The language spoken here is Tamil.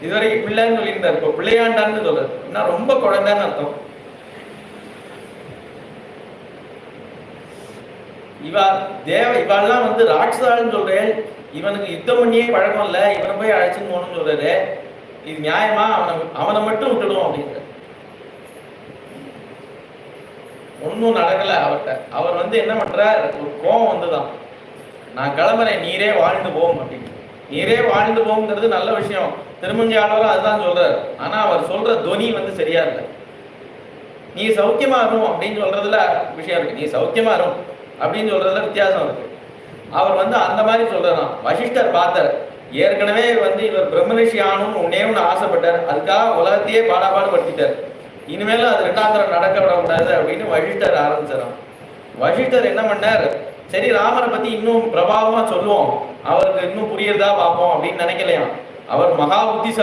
இதுவரைக்கும் பிள்ளைன்னு சொல்லியிருந்தார், இப்போ பிள்ளையாண்டான்னு சொல்றாரு. என்ன ரொம்ப குழந்தைன்னு அர்த்தம். இவாள்லாம் வந்து ராட்சதாள்னு சொல்றேன். இவனுக்கு யுத்தம் பண்ணியே பழக்கம் இல்லை, இவனை போய் அழைச்சுன்னு போகணும்னு சொல்றாரு. இது நியாயமா? அவனை மட்டும் விட்டுடும் அப்படிங்கிற. ஒன்றும் நடக்கல அவர்கிட்ட. அவர் வந்து என்ன பண்றார், ஒரு கோபம் வந்துதான், நான் கிளம்புறேன், நீரே வாழ்ந்து போகும் அப்படின்னு. நீரே வாழ்ந்து போகுங்கிறது நல்ல விஷயம், திருமஞ்சாளரும் அதுதான் சொல்றாரு. ஆனா அவர் சொல்ற துவனி வந்து சரியா இல்லை. நீ சௌக்கியமா இருக்கும் அப்படின்னு சொல்றதுல விஷயம் இருக்கு, நீ சௌக்கியமா இருக்கும் அப்படின்னு சொல்றதுல வித்தியாசம் இருக்கு. அவர் வந்து அந்த மாதிரி சொல்றாராம். வசிஷ்டர் பார்த்தார், ஏற்கனவே வந்து இவர் பிரம்மரிஷி ஆகணும்னு ஒன்னே ஒன்று ஆசைப்பட்டார், அதுக்காக உலகத்தையே பாடாபாடு படுத்திட்டார். இனிமேலும் அது ரெண்டாந்திரம் நடக்க விடக்கூடாது அப்படின்னு வசிஷ்டர் ஆரம்பிச்சாராம். வசிஷ்டர் என்ன பண்ணார், சரி ராமரை பத்தி இன்னும் பிரபாவமா சொல்லுவோம், அவருக்கு இன்னும் புரியுறதா பார்ப்போம் அப்படின்னு நினைக்கலையாம். அவர் மகா புத்திசாலி.